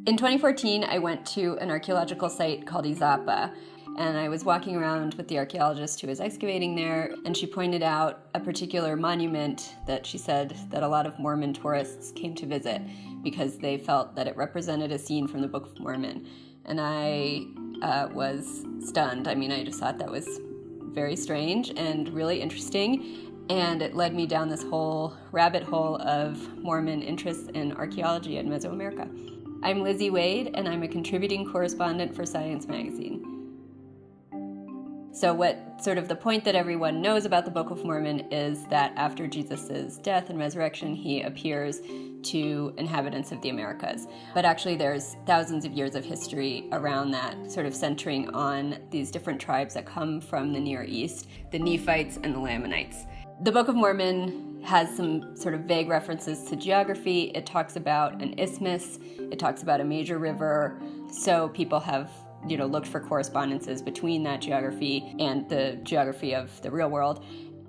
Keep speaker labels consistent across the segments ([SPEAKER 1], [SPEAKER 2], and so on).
[SPEAKER 1] In 2014, I went to an archaeological site called Izapa, and I was walking around with the archaeologist who was excavating there, and she pointed out a particular monument that she said that a lot of Mormon tourists came to visit because they felt that it represented a scene from the Book of Mormon. And I was stunned. I mean, I just thought that was very strange and really interesting, and it led me down this whole rabbit hole of Mormon interests in archaeology in Mesoamerica. I'm Lizzie Wade, and I'm a contributing correspondent for Science Magazine. So what sort of the point that everyone knows about the Book of Mormon is that after Jesus' death and resurrection, he appears to inhabitants of the Americas. But actually there's thousands of years of history around that, sort of centering on these different tribes that come from the Near East, the Nephites and the Lamanites. The Book of Mormon has some sort of vague references to geography. It talks about an isthmus, it talks about a major river, so people have looked for correspondences between that geography and the geography of the real world.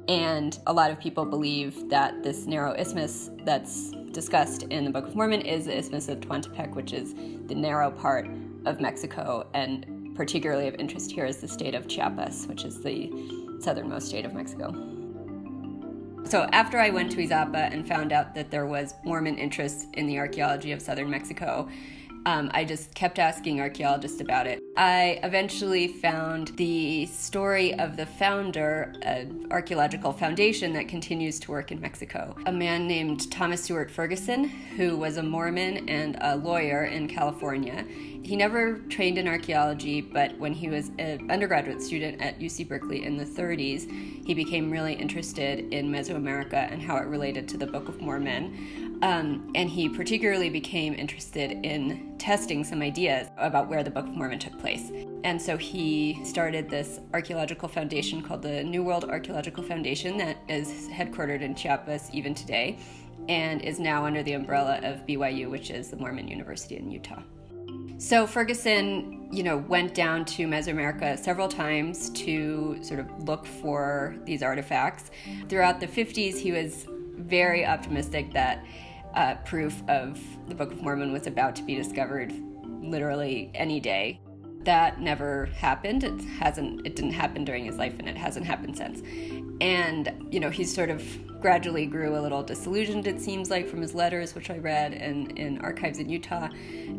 [SPEAKER 1] And a lot of people believe that this narrow isthmus that's discussed in the Book of Mormon is the Isthmus of Tehuantepec, which is the narrow part of Mexico, and particularly of interest here is the state of Chiapas, which is the southernmost state of Mexico. So after I went to Izapa and found out that there was Mormon interest in the archaeology of southern Mexico, I just kept asking archaeologists about it. I eventually found the story of the founder, an archaeological foundation that continues to work in Mexico, a man named Thomas Stewart Ferguson, who was a Mormon and a lawyer in California. He never trained in archaeology, but when he was an undergraduate student at UC Berkeley in the 30s, he became really interested in Mesoamerica and how it related to the Book of Mormon. And he particularly became interested in testing some ideas about where the Book of Mormon took place. And so he started this archaeological foundation called the New World Archaeological Foundation that is headquartered in Chiapas even today and is now under the umbrella of BYU, which is the Mormon University in Utah. So Ferguson, went down to Mesoamerica several times to sort of look for these artifacts. Throughout the 50s, he was very optimistic that proof of the Book of Mormon was about to be discovered literally any day. That never happened. It didn't happen during his life, and it hasn't happened since. And, he sort of gradually grew a little disillusioned, it seems like, from his letters, which I read in archives in Utah.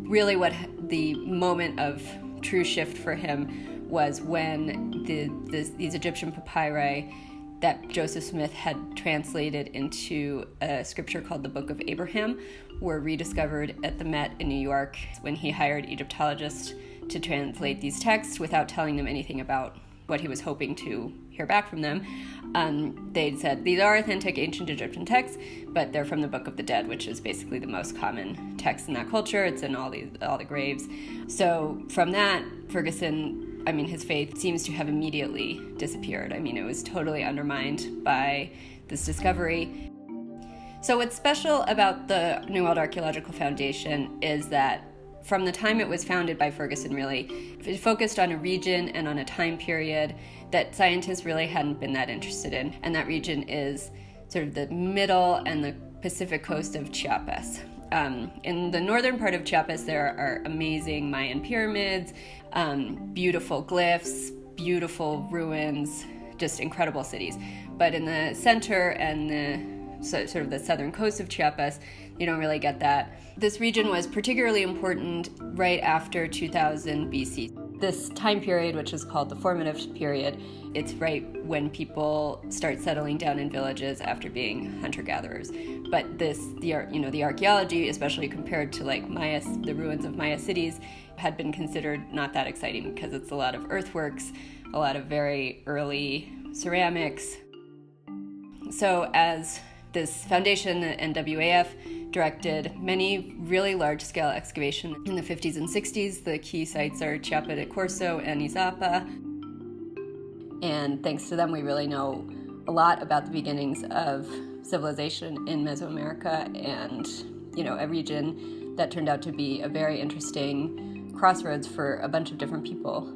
[SPEAKER 1] Really what the moment of true shift for him was when these Egyptian papyri that Joseph Smith had translated into a scripture called the Book of Abraham were rediscovered at the Met in New York when he hired Egyptologists to translate these texts without telling them anything about what he was hoping to hear back from them. They'd said, these are authentic ancient Egyptian texts, but they're from the Book of the Dead, which is basically the most common text in that culture. It's in all the graves. So from that, Ferguson, his faith seems to have immediately disappeared. It was totally undermined by this discovery. So what's special about the New World Archaeological Foundation is that from the time it was founded by Ferguson, really, it focused on a region and on a time period that scientists really hadn't been that interested in. And that region is sort of the middle and the Pacific coast of Chiapas. In the northern part of Chiapas, there are amazing Mayan pyramids, beautiful glyphs, beautiful ruins, just incredible cities. But in the center and sort of the southern coast of Chiapas, you don't really get that. This region was particularly important right after 2000 BC. This time period, which is called the formative period, it's right when people start settling down in villages after being hunter-gatherers. But the archaeology, especially compared to the ruins of Maya cities, had been considered not that exciting because it's a lot of earthworks, a lot of very early ceramics. So as this foundation, the NWAF, directed many really large-scale excavation in the 50s and 60s. The key sites are Chiapa de Corzo and Izapa. And thanks to them, we really know a lot about the beginnings of civilization in Mesoamerica and, a region that turned out to be a very interesting crossroads for a bunch of different people